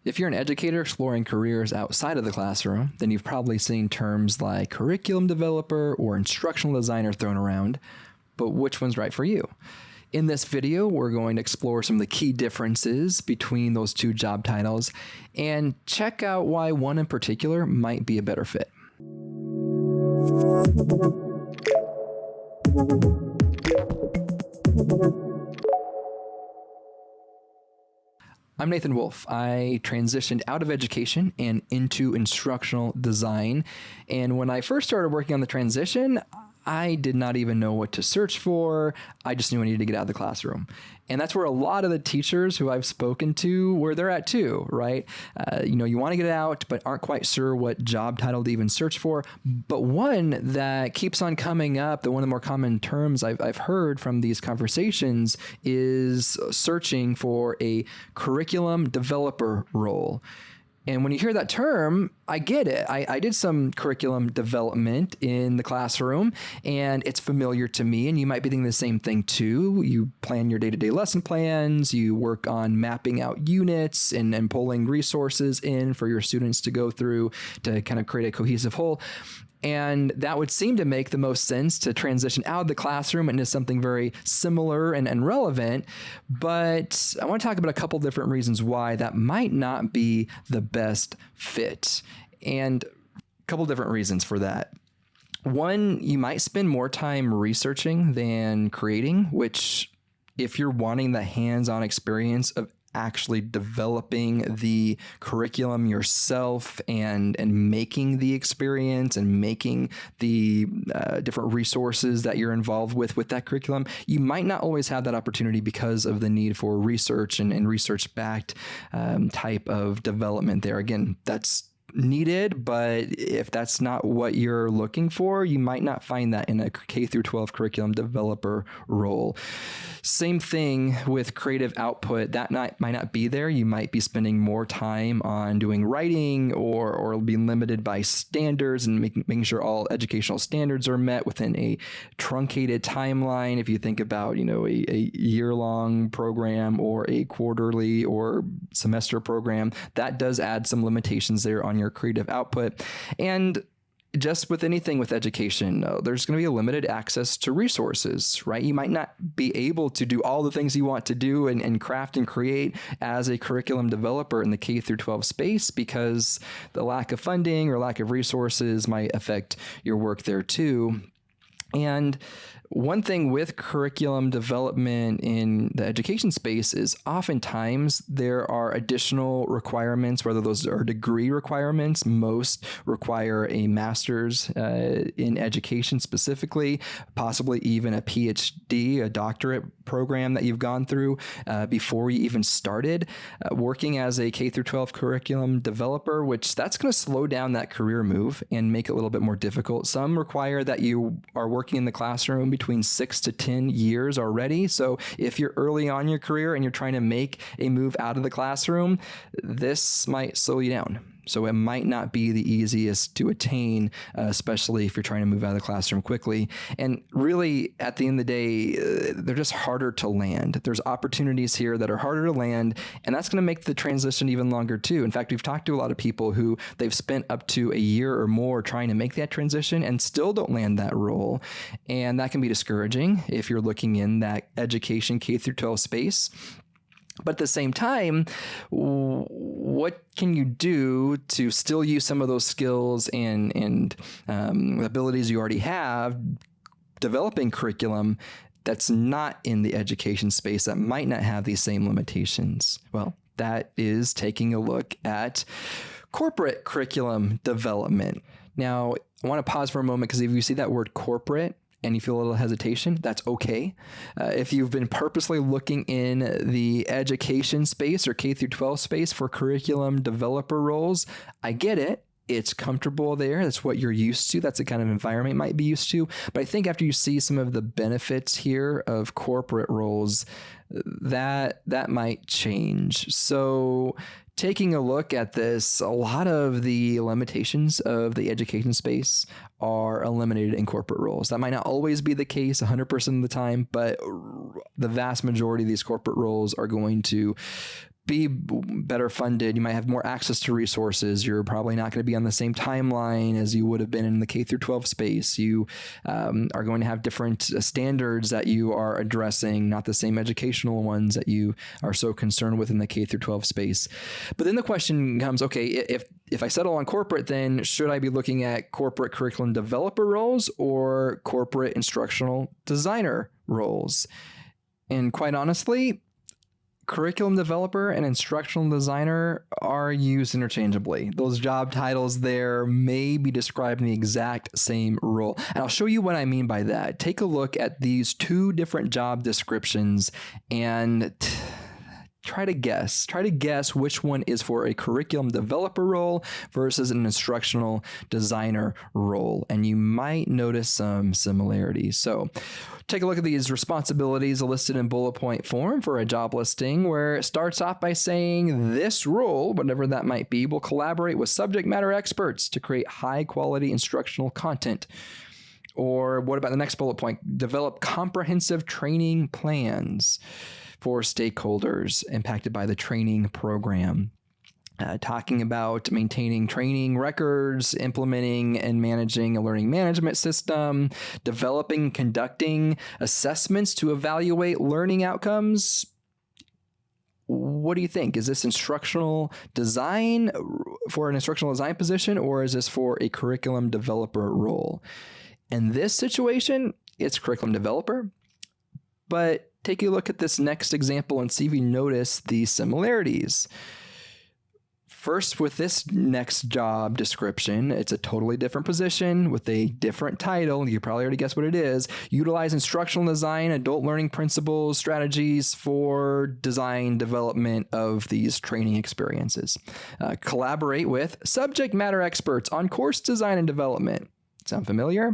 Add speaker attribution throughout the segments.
Speaker 1: If you're an educator exploring careers outside of the classroom, then you've probably seen terms like curriculum developer or instructional designer thrown around, but which one's right for you? In this video, we're going to explore some of the key differences between those two job titles and check out why one in particular might be a better fit. I'm Nathan Wolf. I transitioned out of education and into instructional design. And when I first started working on the transition, I did not even know what to search for. I just knew I needed to get out of the classroom. And that's where a lot of the teachers who I've spoken to, where they're at too, right? You want to get out, but aren't quite sure what job title to even search for. But one that keeps on coming up, one of the more common terms I've heard from these conversations is searching for a curriculum developer role. And when you hear that term, I get it. I did some curriculum development in the classroom, and it's familiar to me, and you might be thinking the same thing too. You plan your day-to-day lesson plans, you work on mapping out units and pulling resources in for your students to go through to kind of create a cohesive whole. And that would seem to make the most sense to transition out of the classroom into something very similar and relevant. But I want to talk about a couple different reasons why that might not be the best fit. And a couple different reasons for that. One, you might spend more time researching than creating, which if you're wanting the hands-on experience of actually developing the curriculum yourself and making the experience and making the different resources that you're involved with that curriculum, you might not always have that opportunity because of the need for research and research-backed type of development there. Again, that's needed, but if that's not what you're looking for, you might not find that in a K through 12 curriculum developer role. Same thing with creative output. That might not be there. You might be spending more time on doing writing or being limited by standards and making sure all educational standards are met within a truncated timeline. If you think about, a year-long program or a quarterly or semester program, that does add some limitations there on your creative output. And just with anything with education, there's going to be a limited access to resources, right? You might not be able to do all the things you want to do and craft and create as a curriculum developer in the K through 12 space because the lack of funding or lack of resources might affect your work there too. And one thing with curriculum development in the education space is oftentimes there are additional requirements, whether those are degree requirements. Most require a master's in education specifically, possibly even a PhD, a doctorate program that you've gone through before you even started working as a K through 12 curriculum developer, which that's going to slow down that career move and make it a little bit more difficult. Some require that you are working in the classroom between 6 to 10 years already. So if you're early on in your career and you're trying to make a move out of the classroom, this might slow you down. So it might not be the easiest to attain, especially if you're trying to move out of the classroom quickly. And really, at the end of the day, they're just harder to land. There's opportunities here that are harder to land, and that's going to make the transition even longer too. In fact, we've talked to a lot of people who they've spent up to a year or more trying to make that transition and still don't land that role. And that can be discouraging if you're looking in that education K through 12 space. But at the same time, what can you do to still use some of those skills and abilities you already have developing curriculum that's not in the education space that might not have these same limitations? Well, that is taking a look at corporate curriculum development. Now, I want to pause for a moment because if you see that word corporate, and you feel a little hesitation, that's okay. If you've been purposely looking in the education space or K through 12 space for curriculum developer roles, I get it. It's comfortable there. That's what you're used to. That's the kind of environment you might be used to. But I think after you see some of the benefits here of corporate roles, that might change. So taking a look at this, a lot of the limitations of the education space are eliminated in corporate roles. That might not always be the case 100% of the time, but the vast majority of these corporate roles are going to be better funded. You might have more access to resources. You're probably not going to be on the same timeline as you would have been in the K through 12 space. You are going to have different standards that you are addressing, not the same educational ones that you are so concerned with in the K through 12 space. But then the question comes, okay, if I settle on corporate, then should I be looking at corporate curriculum developer roles or corporate instructional designer roles? And quite honestly, curriculum developer and instructional designer are used interchangeably. Those job titles there may be describing the exact same role. And I'll show you what I mean by that. Take a look at these two different job descriptions and try to guess which one is for a curriculum developer role versus an instructional designer role. And you might notice some similarities. So take a look at these responsibilities listed in bullet point form for a job listing, where it starts off by saying this role, whatever that might be, will collaborate with subject matter experts to create high quality instructional content. Or what about the next bullet point? Develop comprehensive training plans for stakeholders impacted by the training program. Talking about maintaining training records, implementing and managing a learning management system, developing, conducting assessments to evaluate learning outcomes. What do you think? Is this instructional design for an instructional design position, or is this for a curriculum developer role? In this situation, it's curriculum developer, but take a look at this next example and see if you notice the similarities. First, with this next job description, it's a totally different position with a different title. You probably already guessed what it is. Utilize instructional design, adult learning principles, strategies for design development of these training experiences. Collaborate with subject matter experts on course design and development. Sound familiar?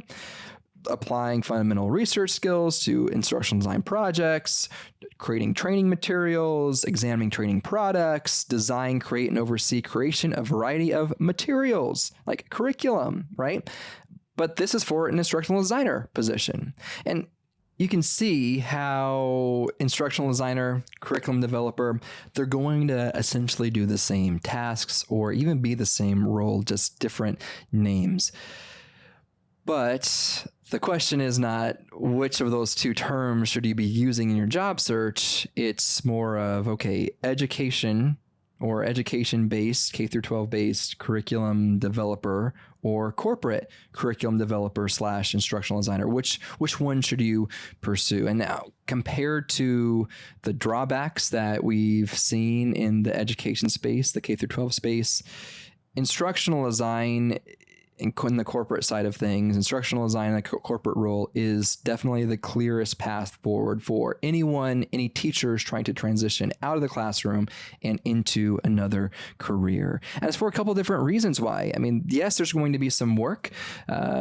Speaker 1: Applying fundamental research skills to instructional design projects, creating training materials, examining training products, design, create, and oversee creation of a variety of materials like curriculum, right? But this is for an instructional designer position. And you can see how instructional designer, curriculum developer, they're going to essentially do the same tasks or even be the same role, just different names. But the question is not which of those two terms should you be using in your job search. It's more of, okay, education or education-based, K through 12-based curriculum developer or corporate curriculum developer / instructional designer. Which one should you pursue? And now, compared to the drawbacks that we've seen in the education space, the K through 12 space, instructional design in the corporate side of things, instructional design in the corporate role is definitely the clearest path forward for any teachers trying to transition out of the classroom and into another career. And it's for a couple of different reasons why. I mean, yes, there's going to be some work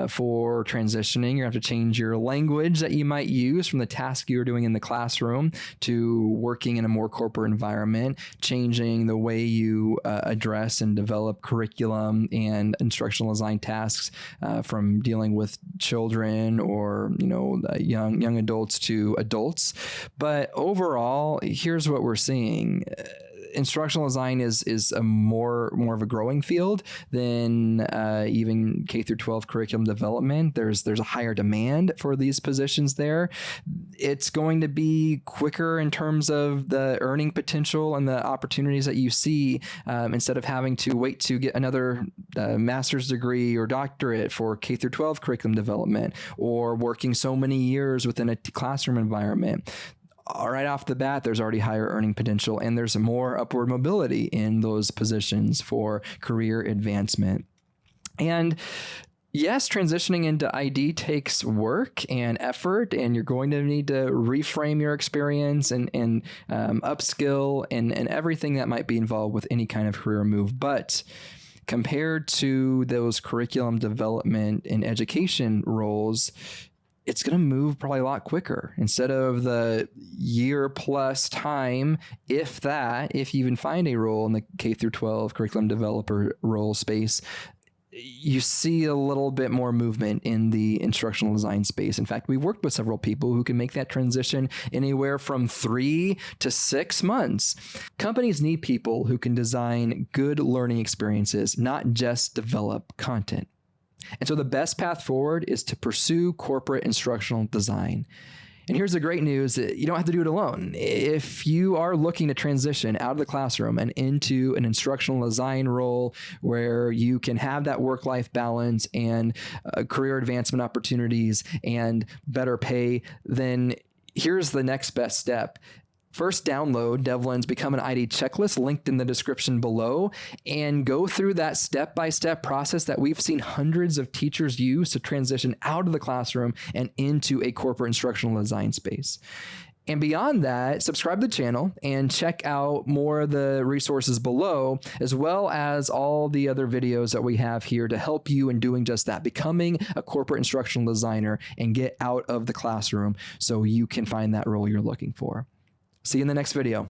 Speaker 1: for transitioning. You're going to have to change your language that you might use from the task you were doing in the classroom to working in a more corporate environment, changing the way you address and develop curriculum and instructional design tasks from dealing with children or young adults to adults. But overall, here's what we're seeing. Instructional design is a more of a growing field than even K through 12 curriculum development. There's a higher demand for these positions there. It's going to be quicker in terms of the earning potential and the opportunities that you see instead of having to wait to get another master's degree or doctorate for K through 12 curriculum development or working so many years within a classroom environment. Right off the bat, there's already higher earning potential and there's more upward mobility in those positions for career advancement. And yes, transitioning into ID takes work and effort, and you're going to need to reframe your experience and upskill and everything that might be involved with any kind of career move. But compared to those curriculum development and education roles, it's going to move probably a lot quicker. Instead of the year plus time, if you even find a role in the K through 12 curriculum developer role space, you see a little bit more movement in the instructional design space. In fact, we've worked with several people who can make that transition anywhere from 3 to 6 months. Companies need people who can design good learning experiences, not just develop content. And so the best path forward is to pursue corporate instructional design. And here's the great news. You don't have to do it alone. If you are looking to transition out of the classroom and into an instructional design role where you can have that work-life balance and career advancement opportunities and better pay, then here's the next best step. First, download Devlin's Become an ID checklist linked in the description below and go through that step-by-step process that we've seen hundreds of teachers use to transition out of the classroom and into a corporate instructional design space. And beyond that, subscribe to the channel and check out more of the resources below, as well as all the other videos that we have here to help you in doing just that, becoming a corporate instructional designer and get out of the classroom so you can find that role you're looking for. See you in the next video.